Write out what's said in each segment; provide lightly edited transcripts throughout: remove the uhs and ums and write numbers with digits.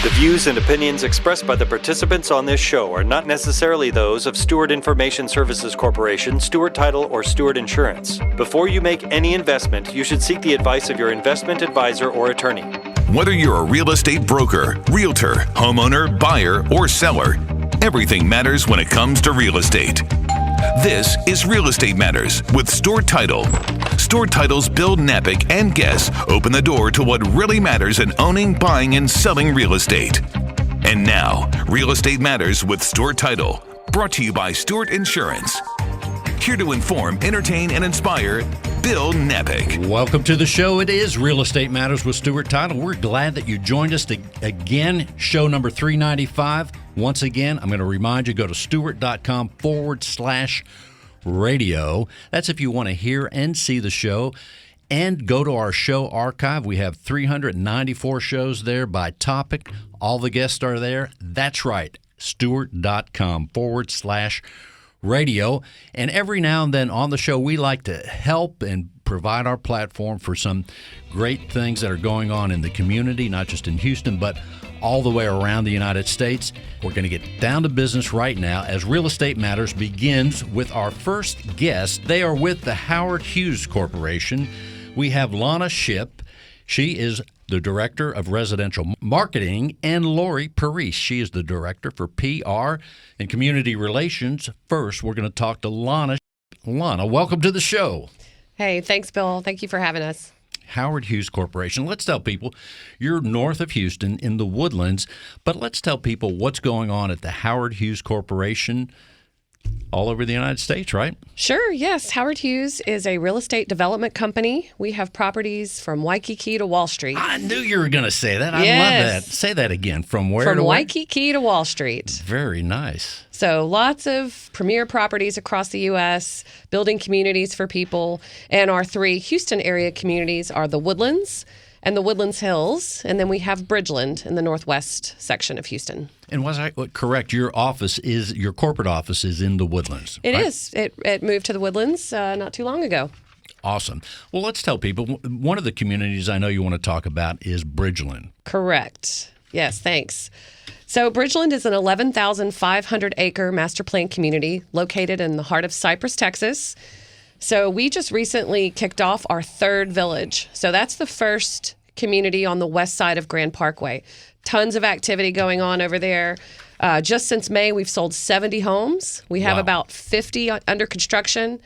The views and opinions expressed by the participants on this show are not necessarily those of Stewart Information Services Corporation, Stewart Title, or Stewart Insurance. Before you make any investment, you should seek the advice of your investment advisor or attorney. Whether you're a real estate broker, realtor, homeowner, buyer, or seller, everything matters when it comes to real estate. This is Real Estate Matters with Stewart Title. Stewart Title's Bill Knapik and guests open the door to what really matters in owning, buying, and selling real estate. And now, Real Estate Matters with Stewart Title, brought to you by Stewart Insurance. Here to inform, entertain, and inspire, Bill Knapik. Welcome to the show. It is Real Estate Matters with Stewart Title. We're glad that you joined us again, show number 395. Once again, I'm going to remind you, go to stewart.com/radio. That's if you want to hear and see the show. And go to our show archive. We have 394 shows there by topic. All the guests are there. That's right, stewart.com/radio. And every now and then on the show, we like to help and provide our platform for some great things that are going on in the community, not just in Houston, but all the way around the United States. We're going to get down to business right now as Real Estate Matters begins with our first guest. They are with the Hughes Corporation. We have Lana Shipp. She is the Director of Residential Marketing, and Lori Parise. She is the Director for PR and Community Relations. First, we're going to talk to Lana. Lana, welcome to the show. Hey, thanks, Bill. Thank you for having us. Hughes Corporation. Let's tell people you're north of Houston in the Woodlands, but let's tell people what's going on at the Hughes Corporation all over the United States, right? Sure, yes. Hughes is a real estate development company. We have properties from Waikiki to Wall Street. I knew you were going to say that. Yes. I love that. Say that again. From where From to where? Waikiki to Wall Street. Very nice. So lots of premier properties across the U.S., building communities for people. And our three Houston area communities are the Woodlands and the Woodlands Hills. And then we have Bridgeland in the northwest section of Houston. And was I correct? Your corporate office is in the Woodlands. It right? is. It moved to the Woodlands not too long ago. Awesome. Well, let's tell people, one of the communities I know you want to talk about is Bridgeland. Correct. Yes, thanks. So Bridgeland is an 11,500-acre master plan community located in the heart of Cypress, Texas. So we just recently kicked off our third village. So that's the first community on the west side of Grand Parkway. Tons of activity going on over there. Just since May, we've sold 70 homes. We have about 50 under construction. You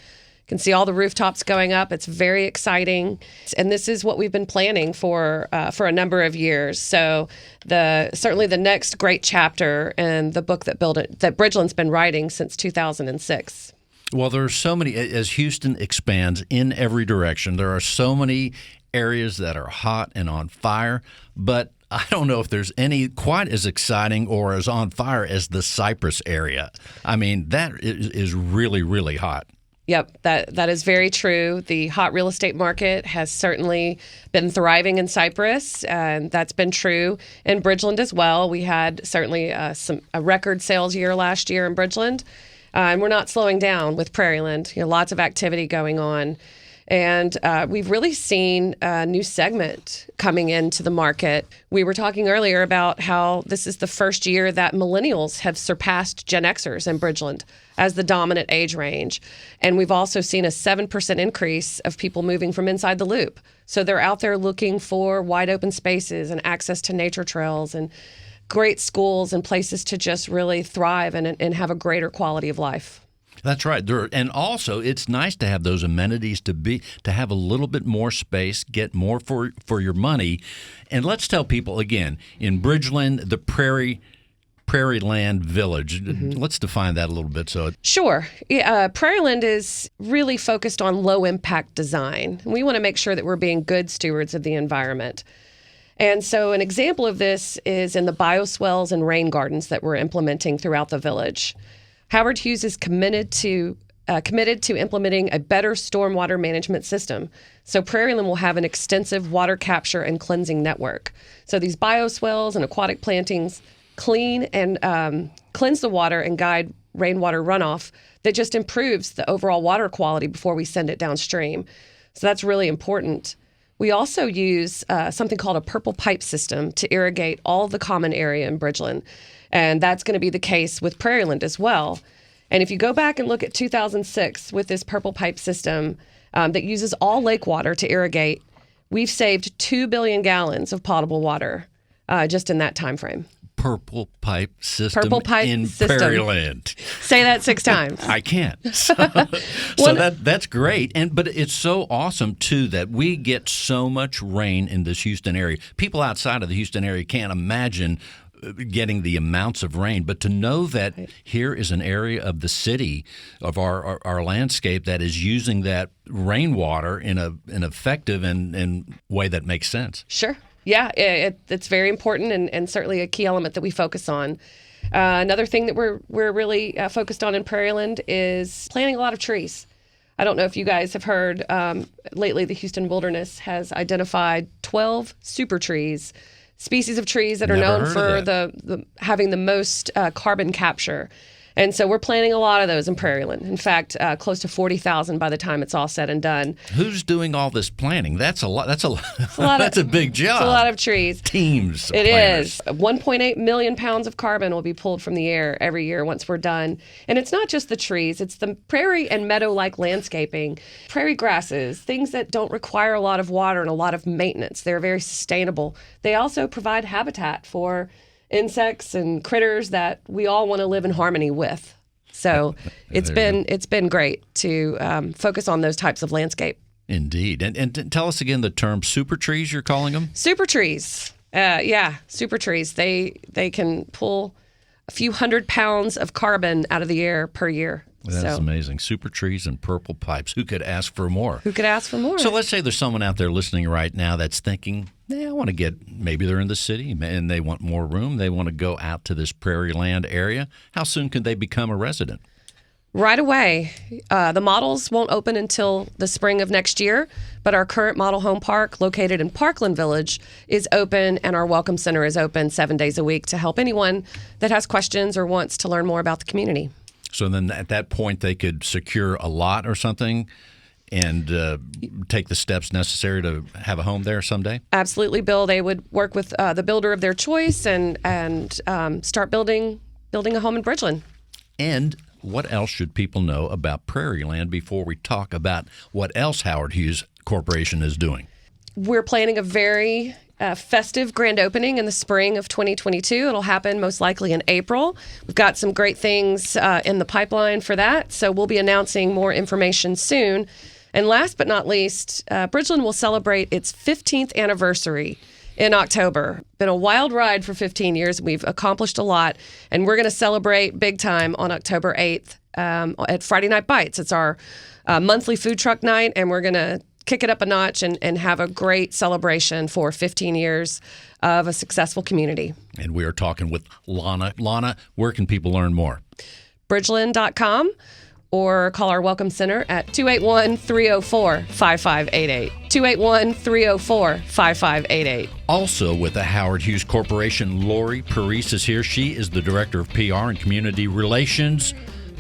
can see all the rooftops going up. It's very exciting. And this is what we've been planning for a number of years. So certainly the next great chapter in the book that Bridgeland's been writing since 2006. Well, there are so many, as Houston expands in every direction, there are so many areas that are hot and on fire, but I don't know if there's any quite as exciting or as on fire as the Cypress area. I mean, that is really, really hot. Yep, that is very true. The hot real estate market has certainly been thriving in Cypress, and that's been true in Bridgeland as well. We had certainly a record sales year last year in Bridgeland, and we're not slowing down with Prairieland. Lots of activity going on. And we've really seen a new segment coming into the market. We were talking earlier about how this is the first year that millennials have surpassed Gen Xers in Bridgeland as the dominant age range. And we've also seen a 7% increase of people moving from inside the loop. So they're out there looking for wide open spaces and access to nature trails and great schools and places to just really thrive and have a greater quality of life. That's right. And also, it's nice to have those amenities to have a little bit more space, get more for your money. And let's tell people again, in Bridgeland, the Prairie Land Village. Mm-hmm. Let's define that a little bit. Sure. Prairieland is really focused on low impact design. We want to make sure that we're being good stewards of the environment. And so an example of this is in the bioswales and rain gardens that we're implementing throughout the village. Hughes is committed to implementing a better stormwater management system. So Prairieland will have an extensive water capture and cleansing network. So these bioswales and aquatic plantings clean and cleanse the water and guide rainwater runoff that just improves the overall water quality before we send it downstream. So that's really important. We also use something called a purple pipe system to irrigate all of the common area in Bridgeland. And that's going to be the case with Prairieland as well. And if you go back and look at 2006 with this purple pipe system that uses all lake water to irrigate, we've saved 2 billion gallons of potable water just in that time frame. Purple pipe system in system. Prairieland. Say that 6 times. I can't. So that's great. But it's so awesome, too, that we get so much rain in this Houston area. People outside of the Houston area can't imagine getting the amounts of rain, but to know that here is an area of the city, of our landscape, that is using that rainwater in an effective and way that makes sense. Sure. Yeah, it's very important and certainly a key element that we focus on. Another thing that we're really focused on in Prairieland is planting a lot of trees. I don't know if you guys have heard, lately the Houston Wilderness has identified 12 super trees, species of trees that are known for the having the most carbon capture. And so we're planting a lot of those in Prairieland. In fact, close to 40,000 by the time it's all said and done. Who's doing all this planting? That's a lot. That's a big job. It's a lot of trees. Teams. It is. 1.8 million pounds of carbon will be pulled from the air every year once we're done. And it's not just the trees. It's the prairie and meadow-like landscaping, prairie grasses, things that don't require a lot of water and a lot of maintenance. They're very sustainable. They also provide habitat for insects and critters that we all want to live in harmony with. So it's been great to focus on those types of landscape. Indeed. And tell us again the term super trees you're calling them? Super trees. Super trees. They can pull a few 100 pounds of carbon out of the air per year. That's amazing. Super trees and purple pipes. Who could ask for more? So let's say there's someone out there listening right now that's thinking, I want to maybe they're in the city and they want more room. They want to go out to this Prairieland area. How soon can they become a resident? Right away. The models won't open until the spring of next year, but our current model home park located in Parkland Village is open, and our Welcome Center is open 7 days a week to help anyone that has questions or wants to learn more about the community. So then at that point, they could secure a lot or something and take the steps necessary to have a home there someday? Absolutely, Bill. They would work with the builder of their choice and start building a home in Bridgeland. And what else should people know about Prairieland before we talk about what else Howard Hughes Corporation is doing? We're planning a very festive grand opening in the spring of 2022. It'll happen most likely in April. We've got some great things in the pipeline for that, so we'll be announcing more information soon. And last but not least, Bridgeland will celebrate its 15th anniversary in October. Been a wild ride for 15 years. We've accomplished a lot, and we're going to celebrate big time on October 8th at Friday Night Bites. It's our monthly food truck night, and we're going to kick it up a notch and have a great celebration for 15 years of a successful community. And we are talking with Lana. Lana, where can people learn more? Bridgeland.com or call our Welcome Center at 281-304-5588. 281-304-5588. Also with the Howard Hughes Corporation, Lori Parise is here. She is the Director of PR and Community Relations.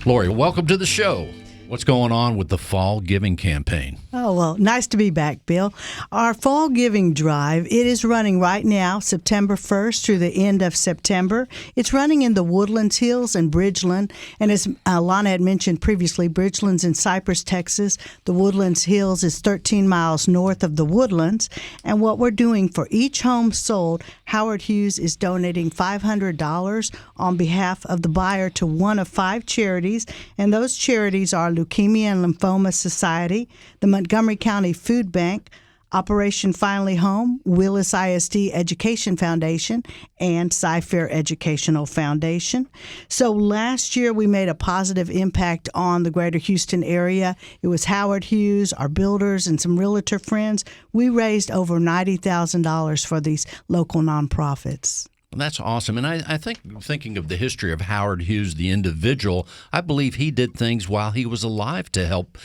Lori, welcome to the show. What's going on with the Fall Giving campaign? Oh, well, nice to be back, Bill. Our Fall Giving Drive, it is running right now, September 1st through the end of September. It's running in the Woodlands Hills and Bridgeland. And as Lana had mentioned previously, Bridgeland's in Cypress, Texas. The Woodlands Hills is 13 miles north of the Woodlands. And what we're doing for each home sold, Howard Hughes is donating $500 on behalf of the buyer to one of 5 charities. And those charities are Leukemia and Lymphoma Society, the Montgomery County Food Bank, Operation Finally Home, Willis ISD Education Foundation, and Cy-Fair Educational Foundation. So last year we made a positive impact on the greater Houston area. It was Howard Hughes, our builders, and some realtor friends. We raised over $90,000 for these local nonprofits. Well, that's awesome. And I think, thinking of the history of Howard Hughes, the individual, I believe he did things while he was alive to help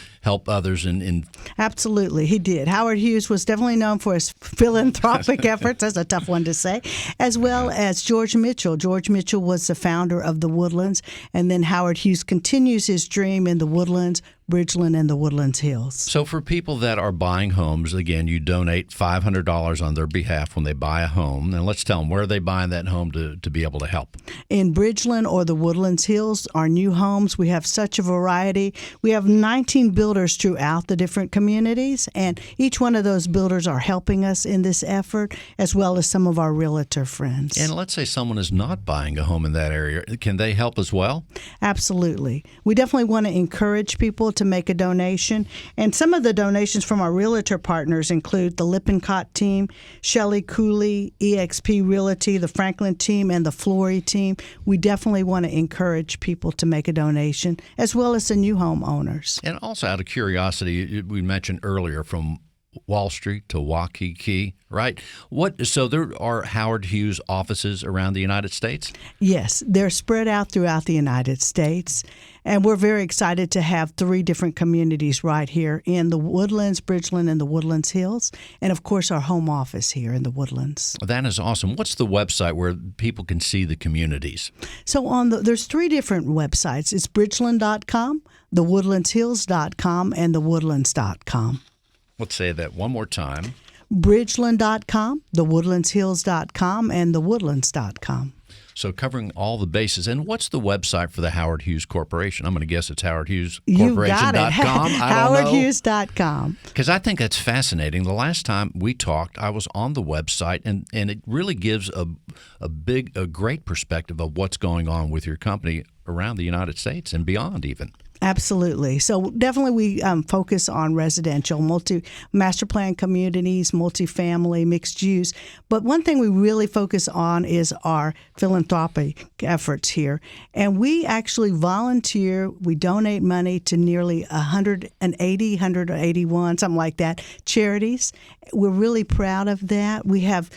others. Absolutely, he did. Howard Hughes was definitely known for his philanthropic efforts. That's a tough one to say. As well as George Mitchell. George Mitchell was the founder of the Woodlands. And then Howard Hughes continues his dream in the Woodlands, Bridgeland, and the Woodlands Hills. So for people that are buying homes, again, you donate $500 on their behalf when they buy a home. And let's tell them where they buying that home to be able to help. In Bridgeland or the Woodlands Hills, our new homes, we have such a variety. We have 19 builders throughout the different communities, and each one of those builders are helping us in this effort, as well as some of our realtor friends. And let's say someone is not buying a home in that area. Can they help as well? Absolutely. We definitely want to encourage people to make a donation. And some of the donations from our realtor partners include the Lippincott team, Shelley Cooley, eXp Realty, the Franklin team, and the Flory team. We definitely want to encourage people to make a donation, as well as the new homeowners. And also out of curiosity, we mentioned earlier from Wall Street to Waikiki, right? So there are Howard Hughes offices around the United States? Yes, they're spread out throughout the United States. And we're very excited to have 3 different communities right here in the Woodlands, Bridgeland, and the Woodlands Hills. And, of course, our home office here in the Woodlands. That is awesome. What's the website where people can see the communities? So there's 3 different websites. It's Bridgeland.com, thewoodlandshills.com, and thewoodlands.com. Let's say that one more time. Bridgeland.com, thewoodlandshills.com, and thewoodlands.com. So covering all the bases. And what's the website for the Howard Hughes Corporation? I'm going to guess it's You howardhughescorporation.com. got it. howardhughes.com. Because I think that's fascinating. The last time we talked, I was on the website, and it really gives a great perspective of what's going on with your company around the United States and beyond even. Absolutely. So definitely we focus on residential, master plan communities, multifamily, mixed use. But one thing we really focus on is our philanthropic efforts here. And we actually volunteer. We donate money to nearly 181, something like that, charities. We're really proud of that. We have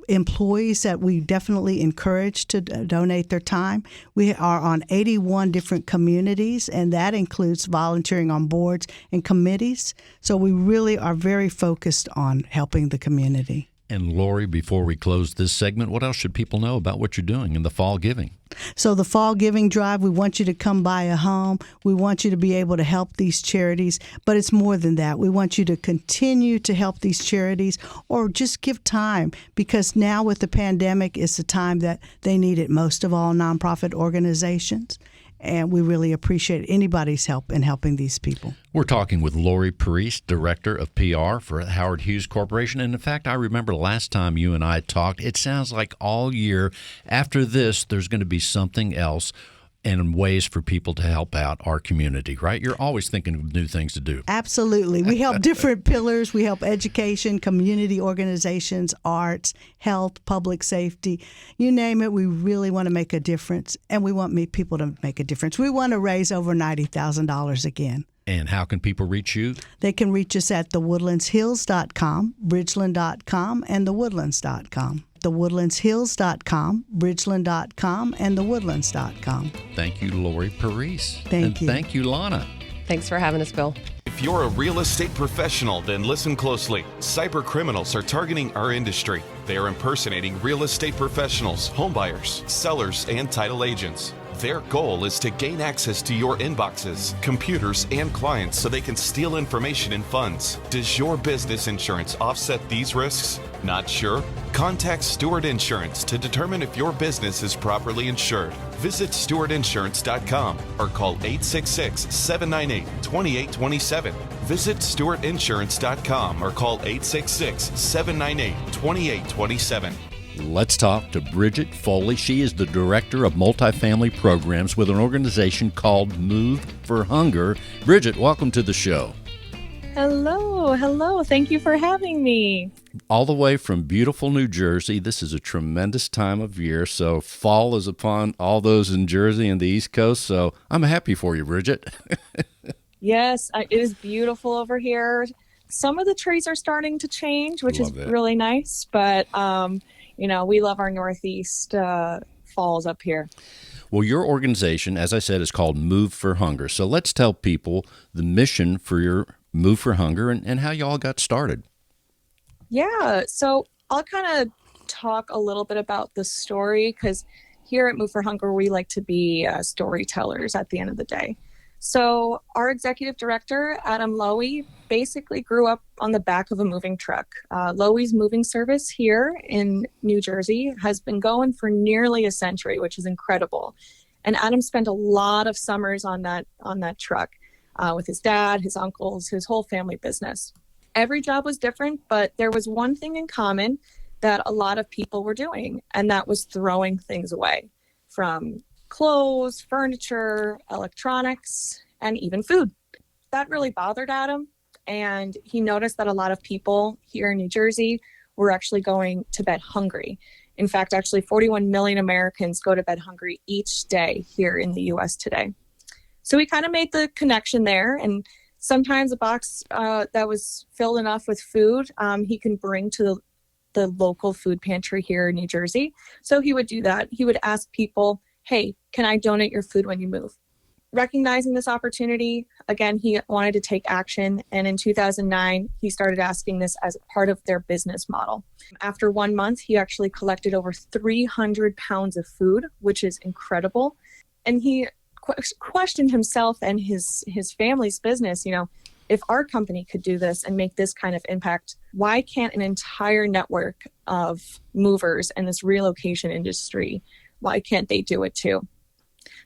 employees that we definitely encourage to donate their time. We are on 81 different communities, and that includes volunteering on boards and committees. So we really are very focused on helping the community. And Lori, before we close this segment, what else should people know about what you're doing in the fall giving? So the Fall Giving Drive, we want you to come buy a home. We want you to be able to help these charities. But it's more than that. We want you to continue to help these charities or just give time, because now with the pandemic, it's the time that they need it most of all, nonprofit organizations. And we really appreciate anybody's help in helping these people. We're talking with Lori Parise, Director of PR for Howard Hughes Corporation. And in fact, I remember last time you and I talked, it sounds like all year after this, there's going to be something else and ways for people to help out our community, right? You're always thinking of new things to do. Absolutely. We help different pillars. We help education, community organizations, arts, health, public safety. You name it, we really want to make a difference, and we want people to make a difference. We want to raise over $90,000 again. And how can people reach you? They can reach us at thewoodlandshills.com, bridgeland.com, and thewoodlands.com. thewoodlandshills.com, bridgeland.com, and thewoodlands.com. Thank you, Lori Parise. Thank you. Thank you, Lana. Thanks for having us, Bill. If you're a real estate professional, then listen closely. Cyber criminals are targeting our industry. They are impersonating real estate professionals, homebuyers, sellers, and title agents. Their goal is to gain access to your inboxes, computers, and clients so they can steal information and funds. Does your business insurance offset these risks? Not sure? Contact Stewart Insurance to determine if your business is properly insured. Visit stewartinsurance.com or call 866-798-2827. Visit stewartinsurance.com or call 866-798-2827. Let's talk to Bridget Foley. She is the Director of Multifamily Programs with an organization called Move for Hunger. Bridget, welcome to the show. Hello. Thank you for having me. All the way from beautiful New Jersey. This is a tremendous time of year, so fall is upon all those in Jersey and the East Coast, so I'm happy for you, Bridget. Yes, it is beautiful over here. Some of the trees are starting to change, which is really nice, but we love our Northeast falls up here. Well, your organization, as I said, is called Move for Hunger. So let's tell people the mission for your Move for Hunger and how you all got started. Yeah, so I'll kind of talk a little bit about the story, because here at Move for Hunger, we like to be storytellers at the end of the day. So our executive director, Adam Lowy, basically grew up on the back of a moving truck. Lowy's moving service here in New Jersey has been going for nearly a century, which is incredible. And Adam spent a lot of summers on that truck with his dad, his uncles, his whole family business. Every job was different, but there was one thing in common that a lot of people were doing, and that was throwing things away, from clothes, furniture, electronics, and even food. That really bothered Adam, and he noticed that a lot of people here in New Jersey were actually going to bed hungry. In fact, actually 41 million Americans go to bed hungry each day here in the US today. So we kind of made the connection there, and sometimes a box that was filled enough with food, he can bring to the local food pantry here in New Jersey. So he would do that. He would ask people, hey, can I donate your food when you move? Recognizing this opportunity, again, he wanted to take action. And in 2009, he started asking this as part of their business model. After 1 month, he actually collected over 300 pounds of food, which is incredible. And he questioned himself and his family's business, if our company could do this and make this kind of impact, why can't an entire network of movers in this relocation industry, why can't they do it too?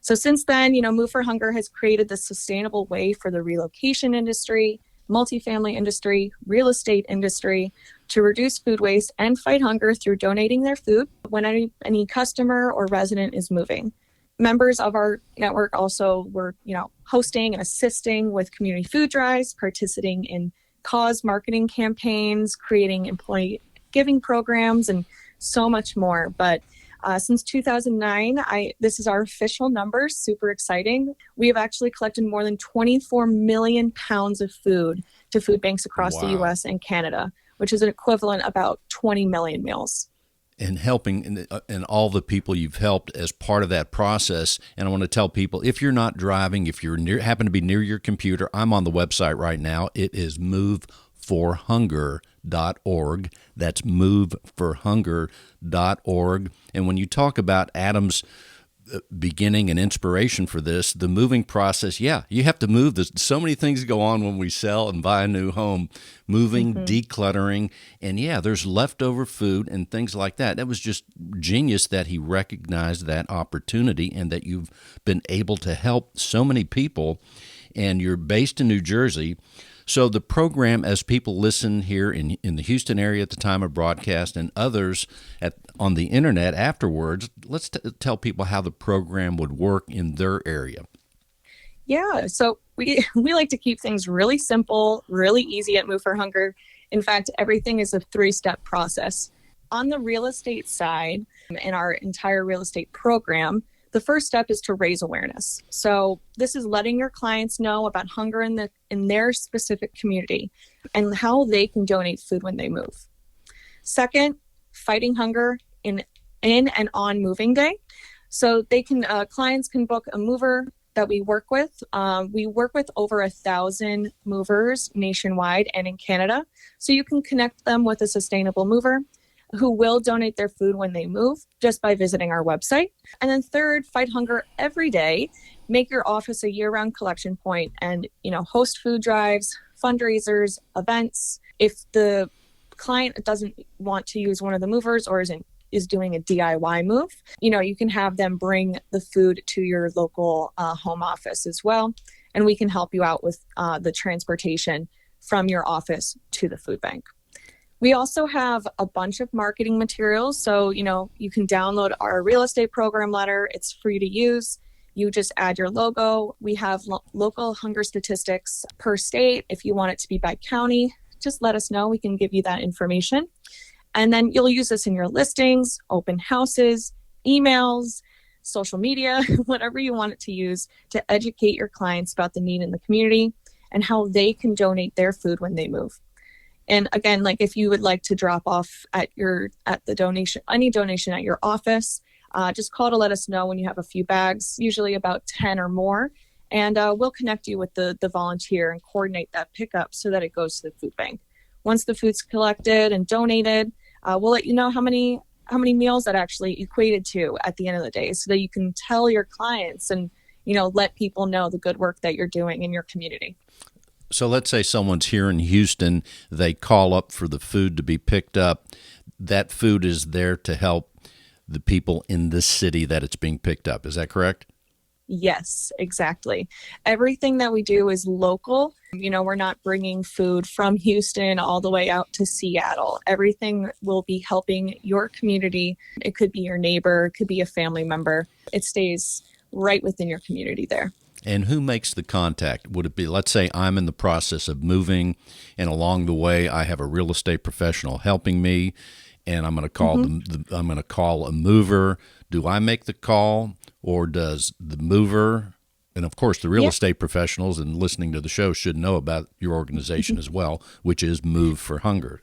So since then, Move for Hunger has created this sustainable way for the relocation industry, multifamily industry, real estate industry to reduce food waste and fight hunger through donating their food when any customer or resident is moving. Members of our network also were, hosting and assisting with community food drives, participating in cause marketing campaigns, creating employee giving programs, and so much more. But since 2009, this is our official number, super exciting. We have actually collected more than 24 million pounds of food to food banks across the U.S. and Canada, which is an equivalent about 20 million meals. And helping and all the people you've helped as part of that process. And I want to tell people, if you're not driving, if you're happen to be near your computer, I'm on the website right now. It is moveforhunger.org. That's moveforhunger.org. And when you talk about Adam's beginning and inspiration for this, the moving process, you have to move. There's so many things go on when we sell and buy a new home, moving, decluttering, and there's leftover food and things like that. That was just genius that he recognized that opportunity and that you've been able to help so many people, and you're based in New Jersey. So the program, as people listen here in the Houston area at the time of broadcast and others on the internet afterwards, let's tell people how the program would work in their area. Yeah, so we like to keep things really simple, really easy at Move for Hunger. In fact, everything is a 3-step process. On the real estate side, in our entire real estate program, the first step is to raise awareness. So this is letting your clients know about hunger in their specific community and how they can donate food when they move. Second, fighting hunger in and on moving day. So they can clients can book a mover that we work with. We work with over 1,000 movers nationwide and in Canada. So you can connect them with a sustainable mover who will donate their food when they move just by visiting our website. And then third, fight hunger every day. Make your office a year-round collection point and, host food drives, fundraisers, events. If the client doesn't want to use one of the movers or is doing a DIY move, you can have them bring the food to your local home office as well. And we can help you out with the transportation from your office to the food bank. We also have a bunch of marketing materials. So, you can download our real estate program letter. It's free to use. You just add your logo. We have local hunger statistics per state. If you want it to be by county, just let us know. We can give you that information. And then you'll use this in your listings, open houses, emails, social media, whatever you want it to use to educate your clients about the need in the community and how they can donate their food when they move. And again, if you would like to drop off at the donation, any donation at your office, just call to let us know when you have a few bags, usually about 10 or more, and we'll connect you with the volunteer and coordinate that pickup so that it goes to the food bank. Once the food's collected and donated, we'll let you know how many meals that actually equated to at the end of the day, so that you can tell your clients and let people know the good work that you're doing in your community. So let's say someone's here in Houston, they call up for the food to be picked up. That food is there to help the people in this city that it's being picked up. Is that correct? Yes, exactly. Everything that we do is local. We're not bringing food from Houston all the way out to Seattle. Everything will be helping your community. It could be your neighbor, it could be a family member. It stays right within your community there. And who makes the contact? Would it be, let's say I'm in the process of moving, and along the way I have a real estate professional helping me, and I'm going to call I'm going to call a mover. Do I make the call, or does the mover? And of course, the real estate professionals and listening to the show should know about your organization as well, which is Move for Hunger.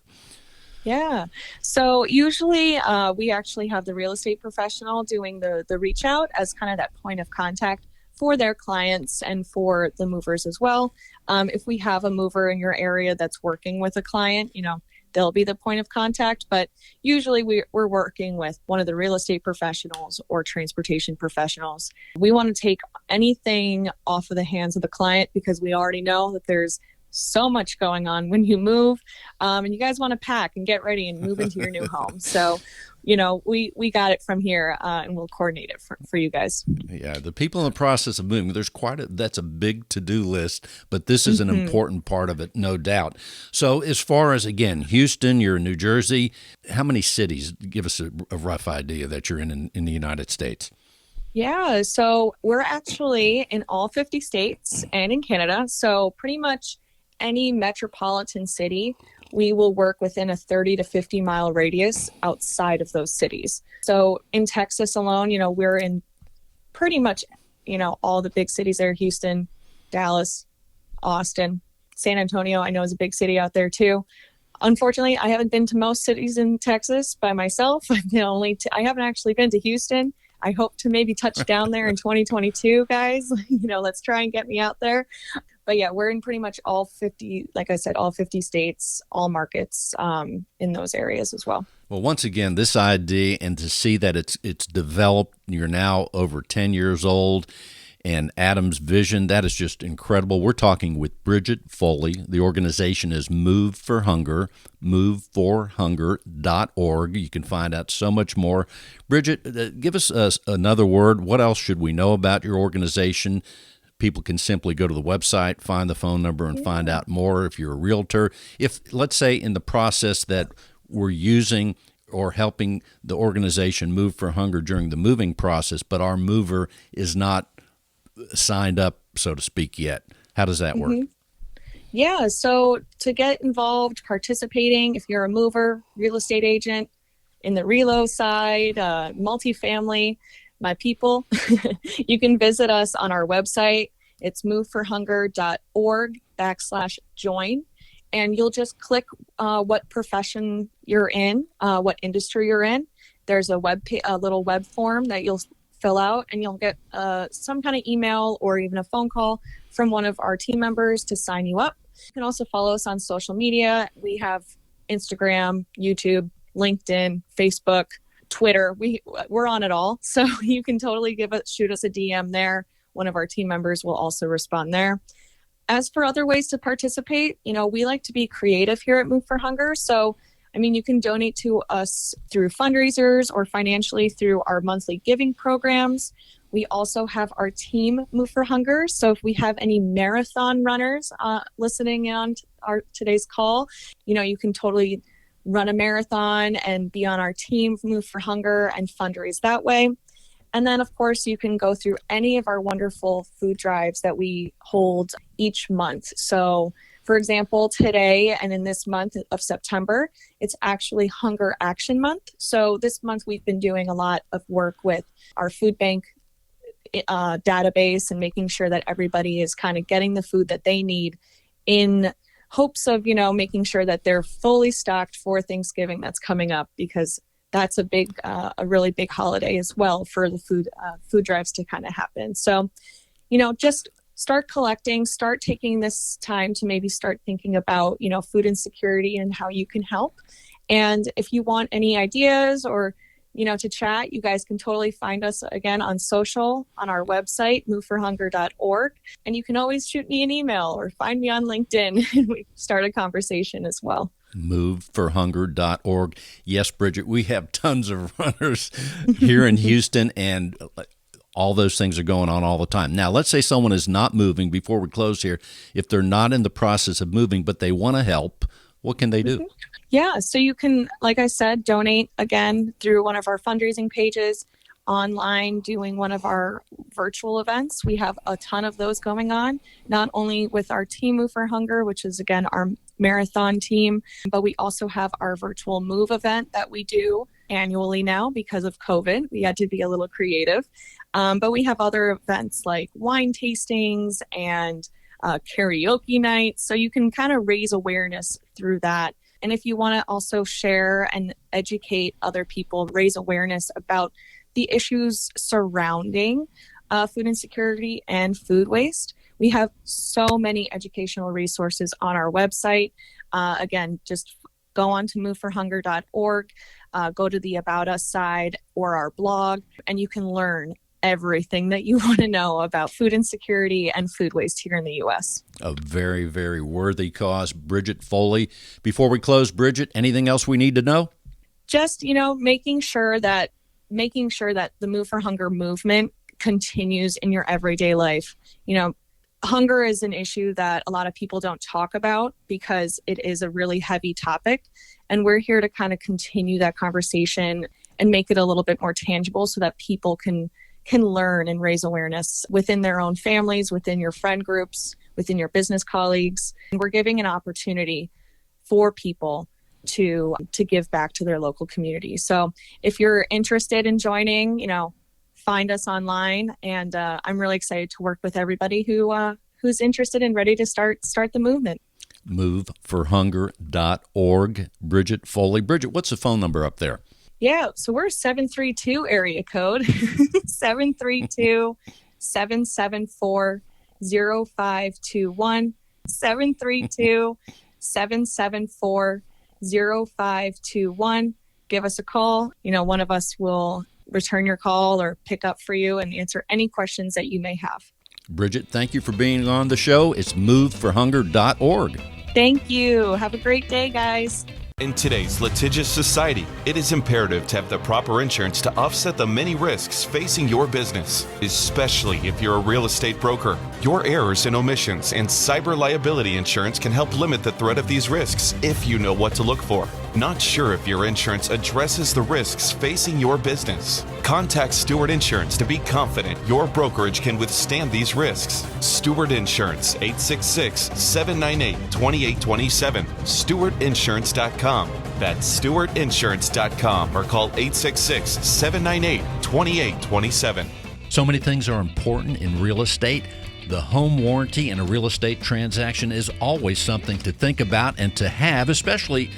Yeah. So usually we actually have the real estate professional doing the reach out as kind of that point of contact for their clients and for the movers as well. If we have a mover in your area that's working with a client, they'll be the point of contact. But usually we're working with one of the real estate professionals or transportation professionals. We want to take anything off of the hands of the client because we already know that there's so much going on when you move, and you guys want to pack and get ready and move into your new home. So, we got it from here, and we'll coordinate it for you guys. Yeah, the people in the process of moving, that's a big to-do list, but this is an important part of it, no doubt. So as far as, again, Houston, you're in New Jersey, how many cities? Give us a rough idea that you're in the United States. Yeah, so we're actually in all 50 states and in Canada, so pretty much any metropolitan city, we will work within a 30 to 50 mile radius outside of those cities. So in Texas alone, we're in pretty much, all the big cities there: Houston, Dallas, Austin, San Antonio. I know is a big city out there too. Unfortunately, I haven't been to most cities in Texas by myself. I haven't actually been to Houston. I hope to maybe touch down there in 2022, guys. Let's try and get me out there. But yeah, we're in pretty much all 50, like I said, all 50 states, all markets in those areas as well. Well, once again, this idea, and to see that it's developed, you're now over 10 years old, and Adam's vision, that is just incredible. We're talking with Bridget Foley. The organization is Move for Hunger, moveforhunger.org. You can find out so much more. Bridget, give us another word. What else should we know about your organization? People can simply go to the website, find the phone number, and find out more if you're a realtor. If, let's say, in the process that we're using or helping the organization Move for Hunger during the moving process, but our mover is not signed up, so to speak, yet, how does that work? Yeah, so to get involved, participating, if you're a mover, real estate agent, in the relo side, multifamily, my people, you can visit us on our website. It's moveforhunger.org/join. And you'll just click what profession you're in, what industry you're in. There's a little web form that you'll fill out, and you'll get some kind of email or even a phone call from one of our team members to sign you up. You can also follow us on social media. We have Instagram, YouTube, LinkedIn, Facebook, Twitter. We're on it all. So you can totally shoot us a DM there. One of our team members will also respond there. As for other ways to participate, we like to be creative here at Move for Hunger. So, you can donate to us through fundraisers or financially through our monthly giving programs. We also have our team Move for Hunger. So if we have any marathon runners listening on today's call, you can totally run a marathon and be on our team Move for Hunger and fundraise that way. And then, of course, you can go through any of our wonderful food drives that we hold each month. So, for example, today and in this month of September, it's actually Hunger Action Month. So this month we've been doing a lot of work with our food bank database and making sure that everybody is kind of getting the food that they need in hopes of, making sure that they're fully stocked for Thanksgiving that's coming up, because that's a really big holiday as well for the food drives to kind of happen. So, just start collecting, start taking this time to maybe start thinking about, food insecurity and how you can help. And if you want any ideas or, to chat, you guys can totally find us again on social, on our website, moveforhunger.org. And you can always shoot me an email or find me on LinkedIn and we start a conversation as well. moveforhunger.org. Yes, Bridget, we have tons of runners here in Houston, and all those things are going on all the time. Now, let's say someone is not moving, before we close here, if they're not in the process of moving, but they want to help, what can they do? Yeah, so you can, like I said, donate again through one of our fundraising pages, online, doing one of our virtual events. We have a ton of those going on, not only with our Team Move for Hunger, which is, again, our marathon team, but we also have our virtual move event that we do annually now because of COVID. We had to be a little creative. But we have other events like wine tastings and karaoke nights. So you can kind of raise awareness through that. And if you want to also share and educate other people, raise awareness about the issues surrounding food insecurity and food waste, we have so many educational resources on our website. Again, just go on to moveforhunger.org, go to the About Us side or our blog, and you can learn everything that you want to know about food insecurity and food waste here in the U.S. A very, very worthy cause. Bridget Foley. Before we close, Bridget, anything else we need to know? Just, making sure that the Move for Hunger movement continues in your everyday life. Hunger is an issue that a lot of people don't talk about because it is a really heavy topic. And we're here to kind of continue that conversation and make it a little bit more tangible so that people can learn and raise awareness within their own families, within your friend groups, within your business colleagues. And we're giving an opportunity for people to give back to their local community. So if you're interested in joining, find us online. And I'm really excited to work with everybody who's interested and ready to start the movement. moveforhunger.org. Bridget Foley. Bridget, what's the phone number up there? Yeah, so we're 732 area code, 732-774-0521, 732-774-0521. Give us a call. One of us will return your call or pick up for you and answer any questions that you may have. Bridget, thank you for being on the show. It's moveforhunger.org. Thank you. Have a great day, guys. In today's litigious society, it is imperative to have the proper insurance to offset the many risks facing your business, especially if you're a real estate broker. Your errors and omissions and cyber liability insurance can help limit the threat of these risks if you know what to look for. Not sure if your insurance addresses the risks facing your business? Contact Stewart Insurance to be confident your brokerage can withstand these risks. Stewart Insurance, 866-798-2827, stewartinsurance.com. That's stewartinsurance.com or call 866-798-2827. So many things are important in real estate. The home warranty in a real estate transaction is always something to think about and to have, especially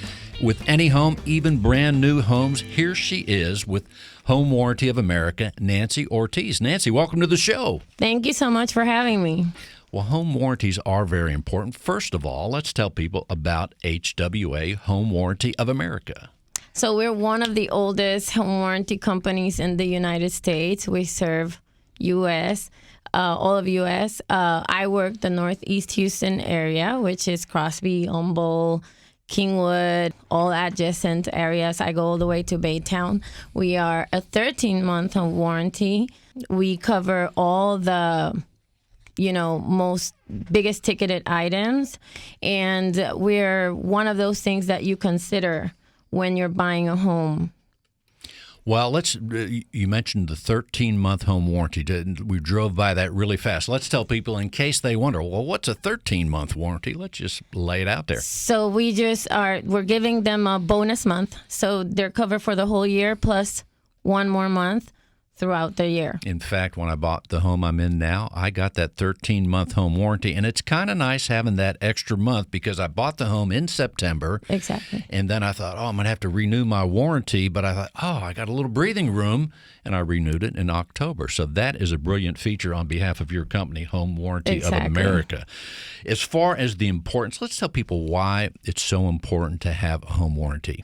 with any home, even brand new homes. Here she is with Home Warranty of America, Nancy Ortiz. Nancy, welcome to the show. Thank you so much for having me. Well, home warranties are very important. First of all, let's tell people about HWA, Home Warranty of America. So we're one of the oldest home warranty companies in the United States. We serve U.S., all of U.S. I work the Northeast Houston area, which is Crosby, Humboldt, Kingwood, all adjacent areas. I go all the way to Baytown. We are a 13-month home warranty. We cover all the most biggest ticketed items. And we're one of those things that you consider when you're buying a home. Well, you mentioned the 13-month home warranty. We drove by that really fast. Let's tell people in case they wonder, well, what's a 13-month warranty? Let's just lay it out there. So we're giving them a bonus month. So they're covered for the whole year plus one more month throughout the year. In fact, when I bought the home I'm in now, I got that 13-month home warranty, and it's kind of nice having that extra month because I bought the home in September. Exactly. And then I thought, I'm going to have to renew my warranty, but I thought, I got a little breathing room, and I renewed it in October. So that is a brilliant feature on behalf of your company, Home Warranty of America. As far as the importance, let's tell people why it's so important to have a home warranty.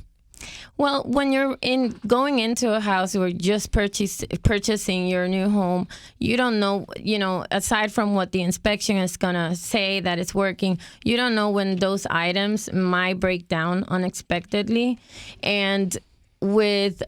Well, when you're going into a house or just purchasing your new home, you don't know, aside from what the inspection is going to say that it's working, you don't know when those items might break down unexpectedly. And with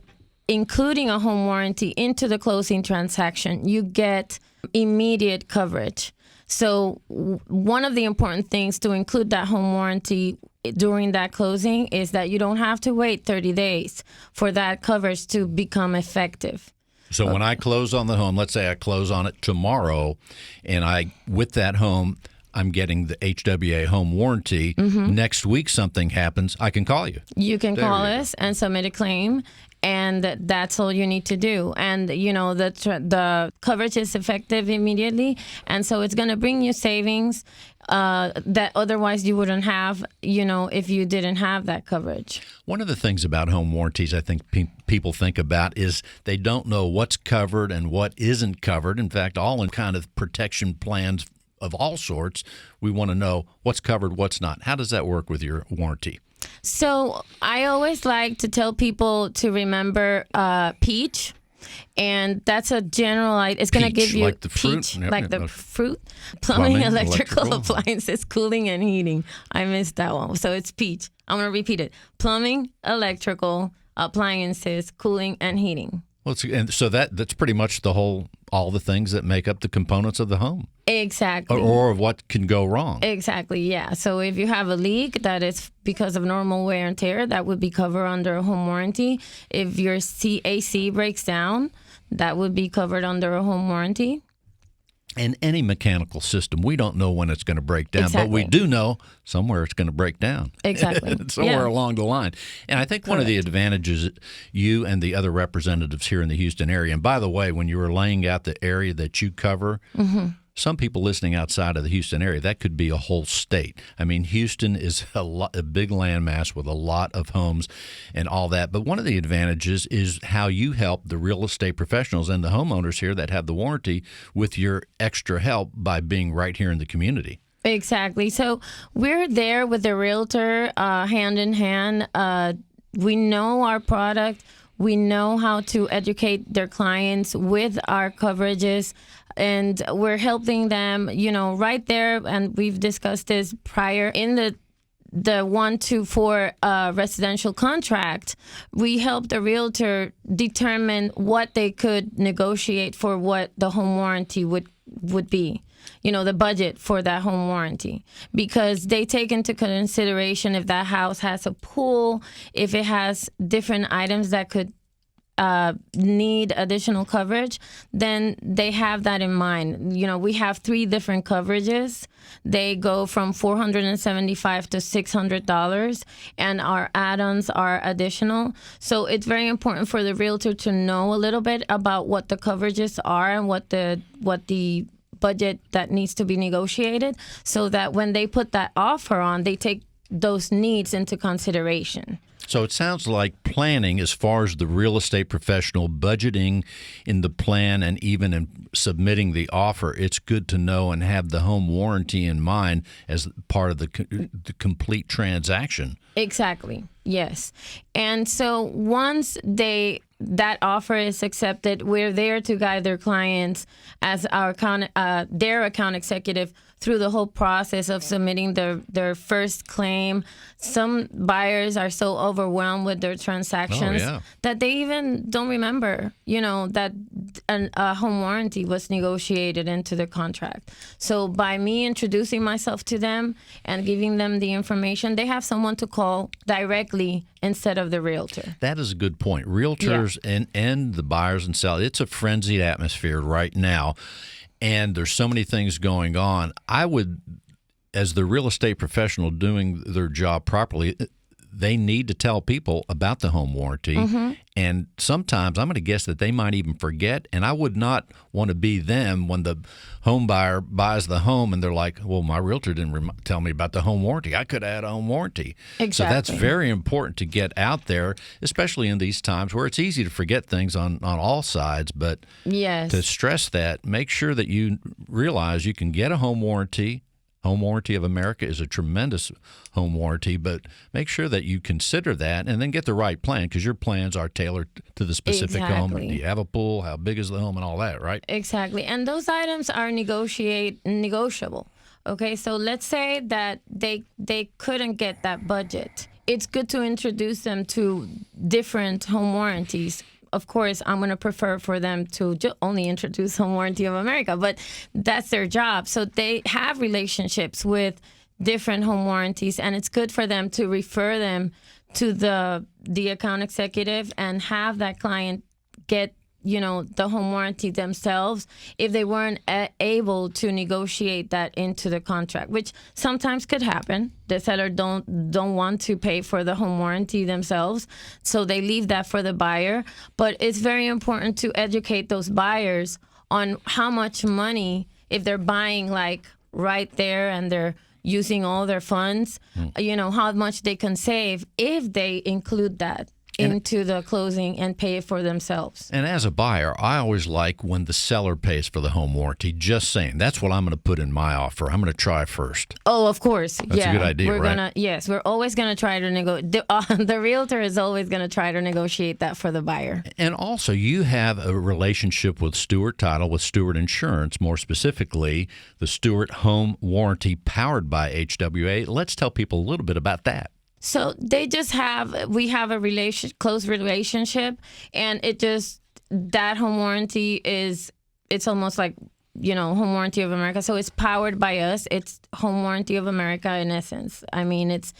including a home warranty into the closing transaction, you get immediate coverage. So one of the important things to include that home warranty during that closing is that you don't have to wait 30 days for that coverage to become effective. So when I close on the home, let's say I close on it tomorrow, and with that home, I'm getting the HWA home warranty. Next week something happens, I can call you. You can call us and submit a claim, and that's all you need to do. And, the coverage is effective immediately, and so it's going to bring you savings that otherwise you wouldn't have, if you didn't have that coverage. One of the things about home warranties I think people think about is they don't know what's covered and what isn't covered. In fact, all in kind of protection plans of all sorts, we want to know what's covered, what's not. How does that work with your warranty? So I always like to tell people to remember peach. And that's a general, it's going to give you like the fruit? peach, like the fruit, plumbing, electrical appliances, cooling, and heating. I missed that one. So it's peach. I'm going to repeat it. Plumbing, electrical, appliances, cooling, and heating. Well, and so that's pretty much all the things that make up the components of the home. Exactly. Or what can go wrong. Exactly, yeah. So if you have a leak that is because of normal wear and tear, that would be covered under a home warranty. If your AC breaks down, that would be covered under a home warranty. And any mechanical system, we don't know when it's going to break down, but we do know somewhere it's going to break down. Exactly. Somewhere along the line. And I think one of the advantages you and the other representatives here in the Houston area, and by the way, when you were laying out the area that you cover, some people listening outside of the Houston area, that could be a whole state. I mean, Houston is a big landmass with a lot of homes and all that. But one of the advantages is how you help the real estate professionals and the homeowners here that have the warranty with your extra help by being right here in the community. Exactly. So we're there with the realtor hand in hand. We know our product. We know how to educate their clients with our coverages. And we're helping them, right there. And we've discussed this prior in the 1-4 residential contract. We help the realtor determine what they could negotiate for what the home warranty would be. The budget for that home warranty, because they take into consideration if that house has a pool, if it has different items that could need additional coverage, then they have that in mind. We have 3 different coverages. They go from $475 to $600, and our add-ons are additional. So it's very important for the realtor to know a little bit about what the coverages are and what the budget that needs to be negotiated, so that when they put that offer on, they take those needs into consideration. So it sounds like planning as far as the real estate professional budgeting in the plan and even in submitting the offer, it's good to know and have the home warranty in mind as part of the complete transaction. Exactly. Yes. And so once that offer is accepted, we're there to guide their clients as their account executive through the whole process of submitting their first claim. Some buyers are so overwhelmed with their transactions that they even don't remember, that a home warranty was negotiated into the contract. So by me introducing myself to them and giving them the information, they have someone to call directly instead of the realtor. That is a good point. Realtors and the buyers and sellers, it's a frenzied atmosphere right now. And there's so many things going on. I would, as the real estate professional doing their job properly, they need to tell people about the home warranty. And sometimes I'm going to guess that they might even forget. And I would not want to be them when the home buyer buys the home and they're like, well, my realtor didn't tell me about the home warranty. I could have had a home warranty. Exactly. So that's very important to get out there, especially in these times where it's easy to forget things on all sides. But to stress that, make sure that you realize you can get a home warranty Home Warranty of America is a tremendous home warranty, but make sure that you consider that and then get the right plan, because your plans are tailored to the specific home. Do you have a pool? How big is the home and all that, right? Exactly. And those items are negotiable. Okay, so let's say that they couldn't get that budget. It's good to introduce them to different home warranties. Of course, I'm going to prefer for them to only introduce Home Warranty of America, but that's their job. So they have relationships with different home warranties, and it's good for them to refer them to the account executive and have that client get the home warranty themselves if they weren't able to negotiate that into the contract, which sometimes could happen. The seller don't want to pay for the home warranty themselves, so they leave that for the buyer. But it's very important to educate those buyers on how much money, if they're buying like right there and they're using all their funds, how much they can save if they include that into the closing and pay it for themselves. And as a buyer, I always like when the seller pays for the home warranty. Just saying, that's what I'm going to put in my offer. I'm going to try first. Oh, of course. That's a good idea, right? We're always going to try to negotiate. The realtor is always going to try to negotiate that for the buyer. And also, you have a relationship with Stewart Title, with Stewart Insurance, more specifically, the Stewart Home Warranty powered by HWA. Let's tell people a little bit about that. So we have a close relationship, and that home warranty it's almost like, Home Warranty of America. So it's powered by us. It's Home Warranty of America in essence. I mean, it's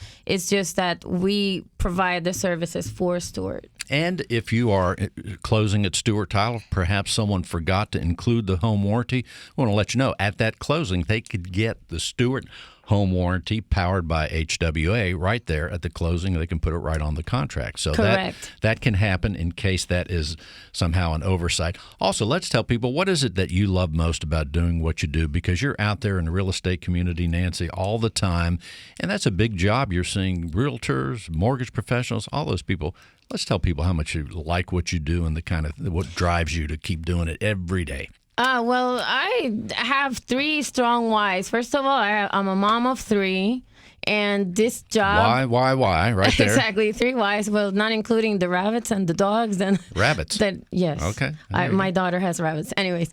just that we provide the services for Stewart. And if you are closing at Stewart Title, perhaps someone forgot to include the home warranty, I want to let you know, at that closing, they could get the Stewart Home Warranty powered by HWA right there at the closing. They can put it right on the contract. So that can happen in case that is somehow an oversight. Also, let's tell people, what is it that you love most about doing what you do? Because you're out there in the real estate community, Nancy, all the time, and that's a big job. You're seeing realtors, mortgage professionals, all those people. Let's tell people how much you like what you do and the kind of what drives you to keep doing it every day. Well, I have 3 strong whys. First of all, I'm a mom of 3, and this job... Why, right there. Exactly, 3 whys. Well, not including the rabbits and the dogs. And rabbits? Yes. Okay. My daughter has rabbits. Anyways,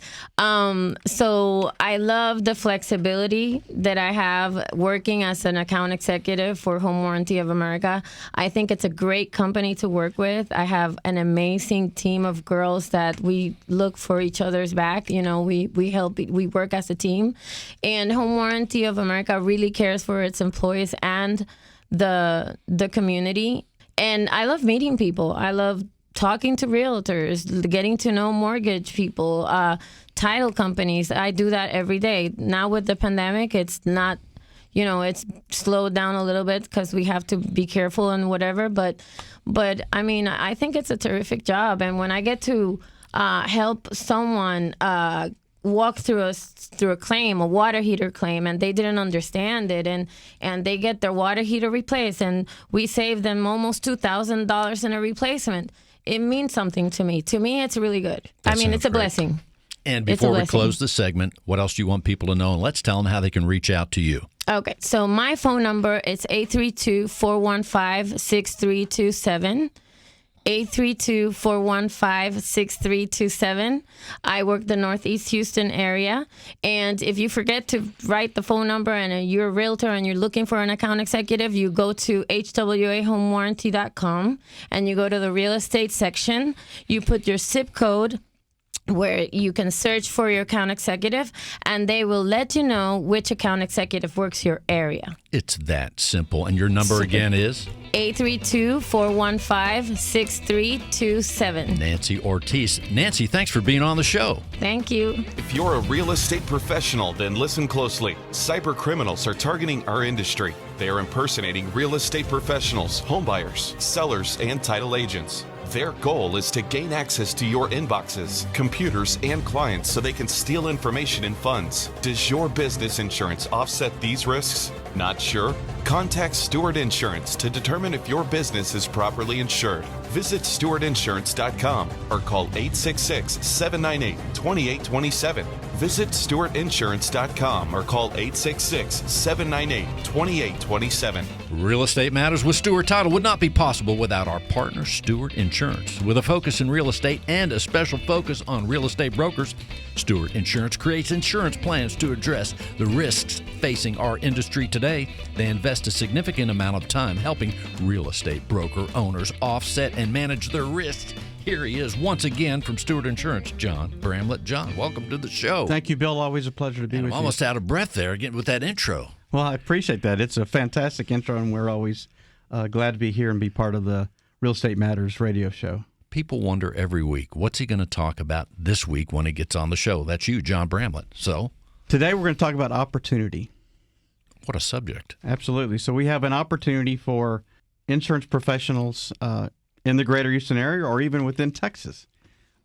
so I love the flexibility that I have working as an account executive for Home Warranty of America. I think it's a great company to work with. I have an amazing team of girls that we look for each other's back. We help, we work as a team. And Home Warranty of America really cares for its employees and the community. And I love meeting people. I love talking to realtors, getting to know mortgage people, title companies. I do that every day. Now with the pandemic, it's not, it's slowed down a little bit because we have to be careful and whatever. But I mean, I think it's a terrific job. And when I get to help someone walk through a claim, a water heater claim, and they didn't understand it, and they get their water heater replaced, and we save them almost $2,000 in a replacement. It means something to me. To me, it's really good. It's a blessing. And before we close the segment, what else do you want people to know? And let's tell them how they can reach out to you. Okay, so my phone number is 832-415-6327. 832-415-6327. I work the Northeast Houston area. And if you forget to write the phone number and you're a realtor and you're looking for an account executive, you go to hwahomewarranty.com and you go to the real estate section. You put your zip code where you can search for your account executive, and they will let you know which account executive works your area. It's that simple. And your number again is? 832-415-6327. Nancy Ortiz. Nancy, thanks for being on the show. Thank you. If you're a real estate professional, then listen closely. Cyber criminals are targeting our industry. They are impersonating real estate professionals, homebuyers, sellers, and title agents. Their goal is to gain access to your inboxes, computers, and clients so they can steal information and funds. Does your business insurance offset these risks? Not sure? Contact Stewart Insurance to determine if your business is properly insured. Visit stewartinsurance.com or call 866-798-2827. Visit stewartinsurance.com or call 866-798-2827. Real Estate Matters with Stewart Title would not be possible without our partner, Stewart Insurance. With a focus in real estate and a special focus on real estate brokers, Stewart Insurance creates insurance plans to address the risks facing our industry today. They invest a significant amount of time helping real estate broker owners offset and manage their risks. Here he is once again from Stewart Insurance, John Bramlett. John, welcome to the show. Thank you, Bill. Always a pleasure to be with you. I'm almost out of breath there again with that intro. Well, I appreciate that. It's a fantastic intro, and we're always glad to be here and be part of the Real Estate Matters radio show. People wonder every week, what's he going to talk about this week when he gets on the show? That's you, John Bramlett. So today we're going to talk about opportunity. What a subject. Absolutely. So we have an opportunity for insurance professionals in the greater Houston area or even within Texas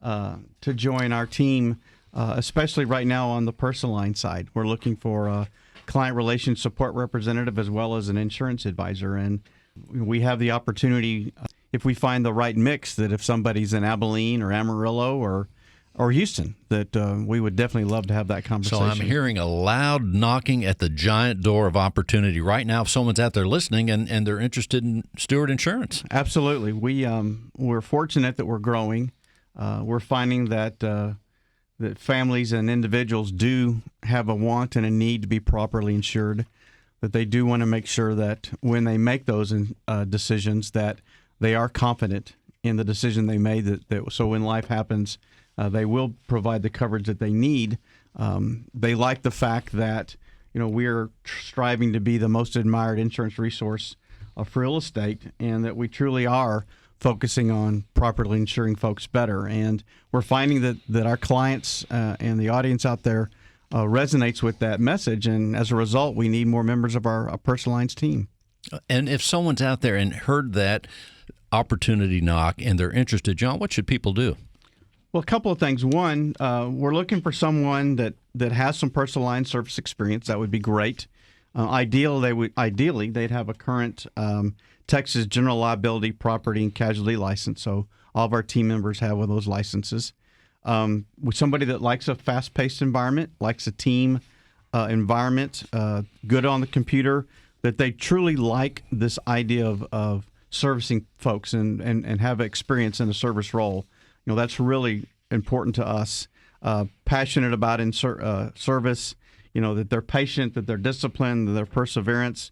to join our team, especially right now on the personal line side. We're looking for a client relations support representative as well as an insurance advisor. And we have the opportunity, if we find the right mix, that if somebody's in Abilene or Amarillo or Houston, that we would definitely love to have that conversation. So I'm hearing a loud knocking at the giant door of opportunity right now if someone's out there listening and they're interested in Stewart Insurance. Absolutely. We're fortunate that we're growing. We're finding that that families and individuals do have a want and a need to be properly insured, that they do want to make sure that when they make those decisions that they are confident in the decision they made, that so when life happens, they will provide the coverage that they need. They like the fact that we're striving to be the most admired insurance resource for real estate, and that we truly are focusing on properly insuring folks better. And we're finding that our clients and the audience out there resonates with that message. And as a result, we need more members of our personal lines team. And if someone's out there and heard that opportunity knock and they're interested, John, what should people do? Well, a couple of things. One, we're looking for someone that has some personal line service experience. That would be great. Ideally, they'd have a current Texas general liability, property, and casualty license. So all of our team members have one of those licenses. With somebody that likes a fast-paced environment, likes a team environment, good on the computer, that they truly like this idea of servicing folks and have experience in a service role. That's really important to us. Passionate about service, that they're patient, that they're disciplined, that they're perseverance,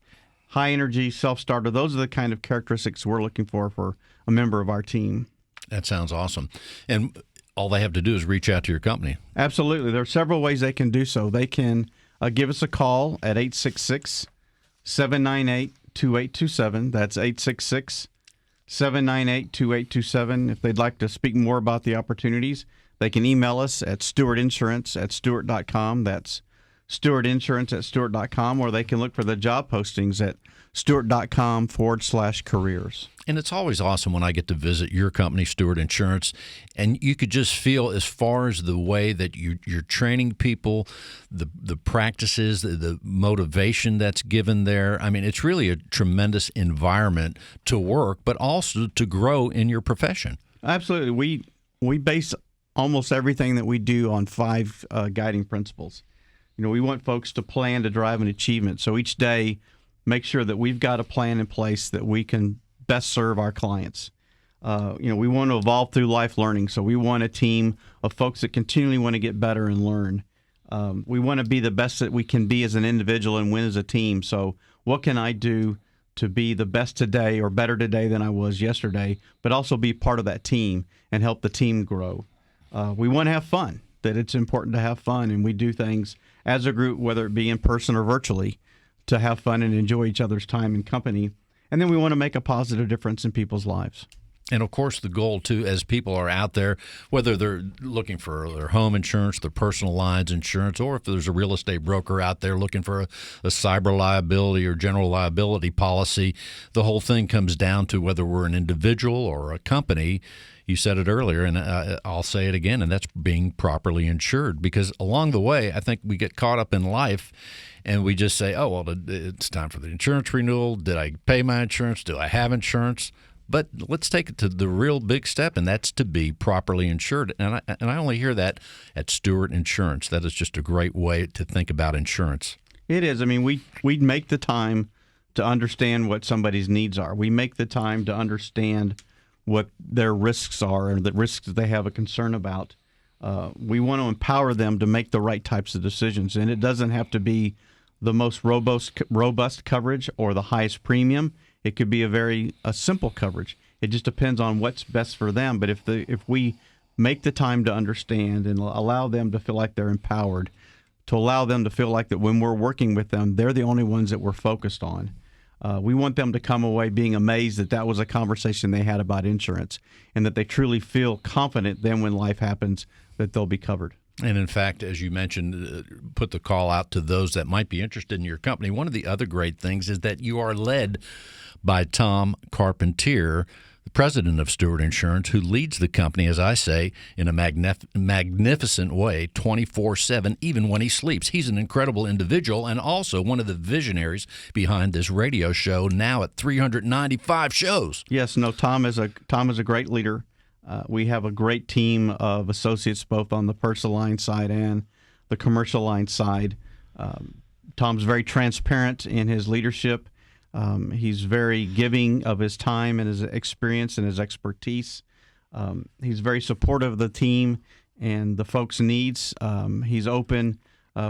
high energy, self-starter. Those are the kind of characteristics we're looking for a member of our team. That sounds awesome. And all they have to do is reach out to your company. Absolutely. There are several ways they can do so. They can give us a call at 866-798-2827. That's 866-798-2827. If they'd like to speak more about the opportunities, they can email us at stewartinsurance@stewart.com. That's stewartinsurance@stewart.com, or they can look for the job postings at stewart.com/careers. And it's always awesome when I get to visit your company, Stewart Insurance, and you could just feel, as far as the way that you're training people, the practices, the motivation that's given there. I mean, it's really a tremendous environment to work, but also to grow in your profession. Absolutely. We base almost everything that we do on 5 guiding principles. We want folks to plan to drive an achievement. So each day, make sure that we've got a plan in place that we can best serve our clients. We want to evolve through life learning. So we want a team of folks that continually want to get better and learn. We want to be the best that we can be as an individual and win as a team. So what can I do to be the best today or better today than I was yesterday, but also be part of that team and help the team grow? We want to have fun, that it's important to have fun, and we do things as a group, whether it be in person or virtually, to have fun and enjoy each other's time and company. And then we want to make a positive difference in people's lives. And, of course, the goal, too, as people are out there, whether they're looking for their home insurance, their personal lines insurance, or if there's a real estate broker out there looking for a cyber liability or general liability policy, the whole thing comes down to whether we're an individual or a company. You said it earlier, and I'll say it again, and that's being properly insured. Because along the way, I think we get caught up in life, and we just say, oh, well, it's time for the insurance renewal. Did I pay my insurance? Do I have insurance? But let's take it to the real big step, and that's to be properly insured. And I only hear that at Stewart Insurance. That is just a great way to think about insurance. It is. I mean, we make the time to understand what somebody's needs are. We make the time to understand what their risks are and the risks that they have a concern about. We want to empower them to make the right types of decisions. And it doesn't have to be the most robust coverage or the highest premium. It could be a simple coverage. It just depends on what's best for them. But if we make the time to understand and allow them to feel like they're empowered, to allow them to feel like that when we're working with them, they're the only ones that we're focused on. We want them to come away being amazed that was a conversation they had about insurance and that they truly feel confident then when life happens that they'll be covered. And in fact, as you mentioned, put the call out to those that might be interested in your company. One of the other great things is that you are led by Tom Carpentier, the president of Stewart Insurance, who leads the company, as I say, in a magnificent way, 24/7, even when he sleeps. He's an incredible individual and also one of the visionaries behind this radio show, now at 395 shows. Yes, no, Tom is a great leader. We have a great team of associates both on the personal line side and the commercial line side. Tom's very transparent in his leadership. He's very giving of his time and his experience and his expertise. He's very supportive of the team and the folks' needs. He's open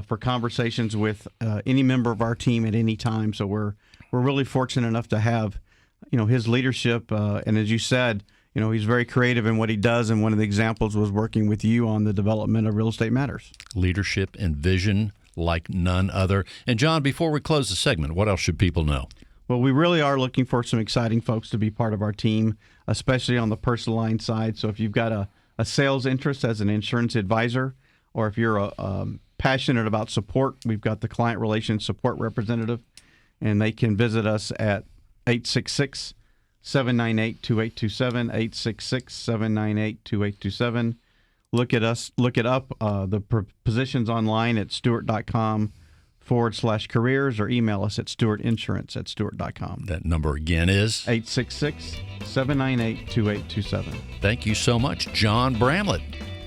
for conversations with any member of our team at any time. So we're really fortunate enough to have, his leadership. And as you said, he's very creative in what he does. And one of the examples was working with you on the development of Real Estate Matters. Leadership and vision like none other. And John, before we close the segment, what else should people know? Well, we really are looking for some exciting folks to be part of our team, especially on the personal line side. So if you've got a sales interest as an insurance advisor, or if you're passionate about support, we've got the client relations support representative, and they can visit us at 866-798-2827, 866-798-2827. Look it up, the positions online at stewart.com/careers, or email us at stewartinsurance@stewart.com. That number again is 866-798-2827. Thank you so much, John Bramlett.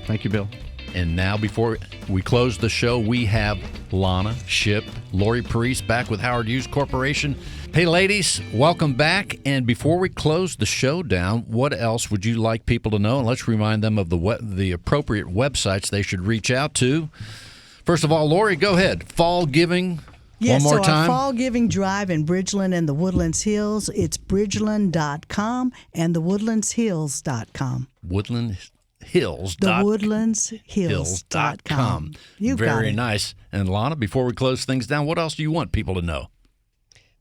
Thank you, Bill. And now, before we close the show, we have Lana Ship, Lori Parise back with Howard Hughes Corporation. Hey, ladies, welcome back. And before we close the show down, what else would you like people to know? And let's remind them of the appropriate websites they should reach out to. First of all, Lori, go ahead. Fall Giving. Yes, one more time. Our Fall Giving Drive in Bridgeland and the Woodlands Hills, it's bridgeland.com and thewoodlandshills.com. Woodlandshills. Thewoodlandshills.com. You got it. Very nice. And Lana, before we close things down, what else do you want people to know?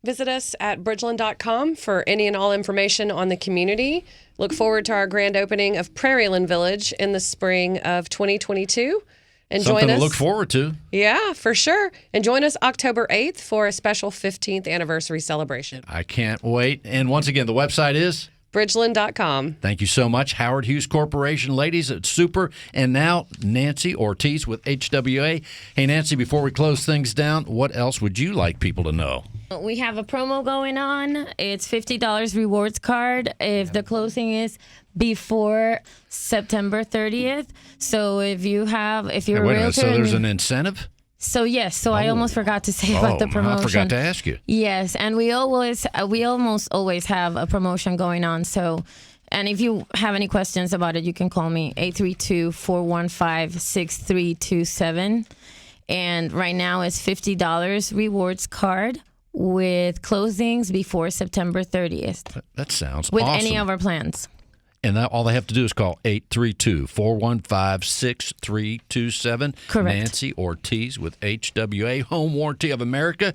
Visit us at bridgeland.com for any and all information on the community. Look forward to our grand opening of Prairieland Village in the spring of 2022. And Something join us. to look forward to. Yeah, for sure. And join us October 8th for a special 15th anniversary celebration. I can't wait. And once again, the website is? Bridgeland.com. Thank you so much, Howard Hughes Corporation. Ladies, it's super. And now, Nancy Ortiz with HWA. Hey, Nancy, before we close things down, what else would you like people to know? We have a promo going on. It's $50 rewards card if the closing is before September 30th. So if you're a realtor, so there's an incentive? So yes, I almost forgot to say about the promotion. I forgot to ask you. Yes, and we almost always have a promotion going on. So, and if you have any questions about it, you can call me 832-415-6327. And right now it's $50 rewards card with closings before September 30th. That sounds with awesome. With any of our plans. And all they have to do is call 832-415-6327. Correct. Nancy Ortiz with HWA, Home Warranty of America.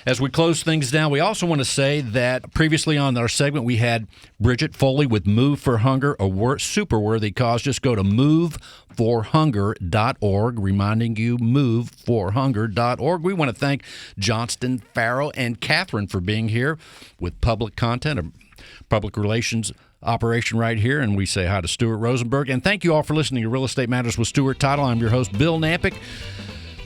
As we close things down, we also want to say that previously on our segment, we had Bridget Foley with Move for Hunger, a super worthy cause. Just go to moveforhunger.org, reminding you, moveforhunger.org. We want to thank Johnston Farrow and Catherine for being here with public content, a public relations operation right here, and we say hi to Stuart Rosenberg. And thank you all for listening to Real Estate Matters with Stewart Title. I'm your host, Bill Knapik.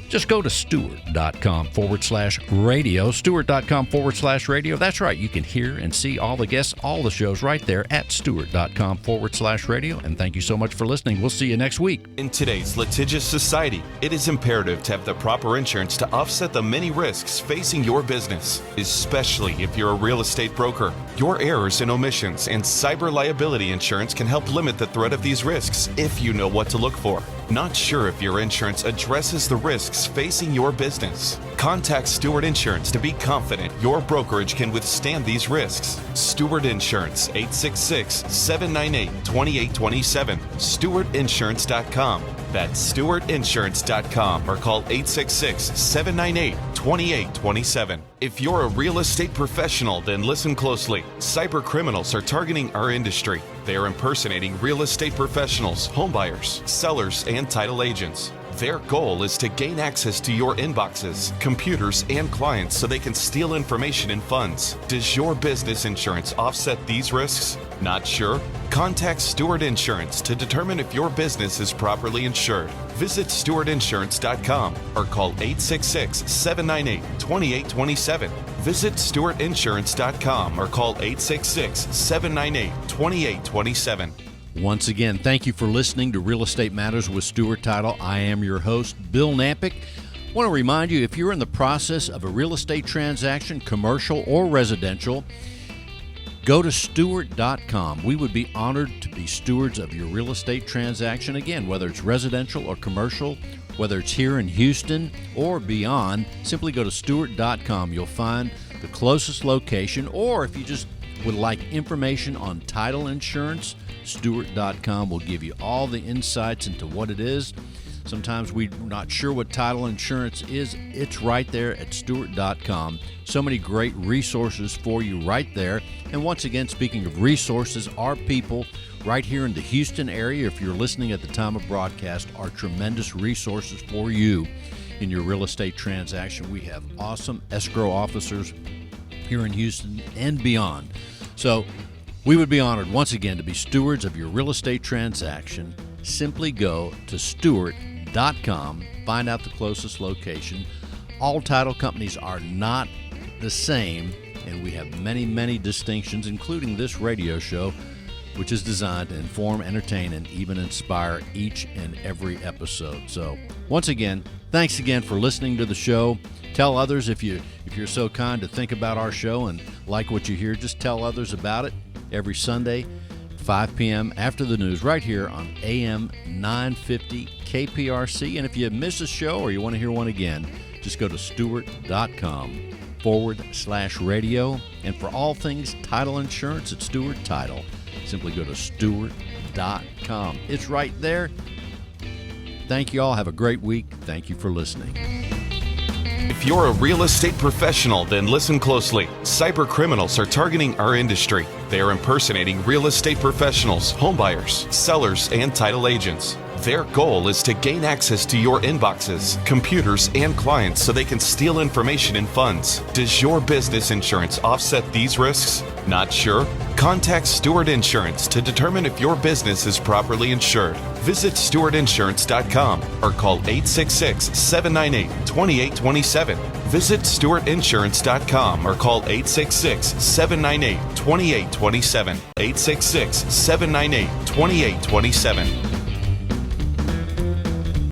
just go to stewart.com/radio, stewart.com/radio. That's right, you can hear and see all the guests, all the shows right there at stewart.com/radio. And thank you so much for listening. We'll see you next week. In today's litigious society, it is imperative to have the proper insurance to offset the many risks facing your business, especially if you're a real estate broker. Your errors and omissions and cyber liability insurance can help limit the threat of these risks if you know what to look for. Not sure if your insurance addresses the risks facing your business? Contact Stewart Insurance to be confident your brokerage can withstand these risks. Stewart Insurance, 866-798-2827. StewartInsurance.com. That's StewartInsurance.com or call 866-798-2827. If you're a real estate professional, then listen closely. Cyber criminals are targeting our industry. They are impersonating real estate professionals, homebuyers, sellers, and title agents. Their goal is to gain access to your inboxes, computers, and clients so they can steal information and funds. Does your business insurance offset these risks? Not sure? Contact Stewart Insurance to determine if your business is properly insured. Visit StewartInsurance.com or call 866-798-2827. Visit StewartInsurance.com or call 866-798-2827. Once again, thank you for listening to Real Estate Matters with Stewart Title. I am your host, Bill Knapik. I want to remind you, if you're in the process of a real estate transaction, commercial or residential, go to Stewart.com. We would be honored to be stewards of your real estate transaction. Again, whether it's residential or commercial, whether it's here in Houston or beyond, simply go to Stewart.com. You'll find the closest location, or if you just would like information on title insurance, Stewart.com will give you all the insights into what it is. Sometimes we're not sure what title insurance is. It's right there at Stewart.com. So many great resources for you right there. And once again, speaking of resources, our people right here in the Houston area, if you're listening at the time of broadcast, are tremendous resources for you in your real estate transaction. We have awesome escrow officers here in Houston and beyond. So we would be honored once again to be stewards of your real estate transaction. Simply go to Stewart.com, find out the closest location. All title companies are not the same, and we have many, many distinctions, including this radio show, which is designed to inform, entertain, and even inspire each and every episode. So once again, thanks again for listening to the show. Tell others if you're so kind to think about our show and like what you hear. Just tell others about it every Sunday, 5 p.m. after the news, right here on AM 950 KPRC. And if you miss a show or you want to hear one again, just go to Stewart.com/radio. And for all things title insurance at Stewart Title, simply go to Stewart.com. It's right there. Thank you all. Have a great week. Thank you for listening. If you're a real estate professional, then listen closely. Cyber criminals are targeting our industry. They are impersonating real estate professionals, homebuyers, sellers, and title agents. Their goal is to gain access to your inboxes, computers, and clients so they can steal information and funds. Does your business insurance offset these risks? Not sure? Contact Stewart Insurance to determine if your business is properly insured. Visit StewartInsurance.com or call 866-798-2827. Visit StewartInsurance.com or call 866-798-2827. 866-798-2827.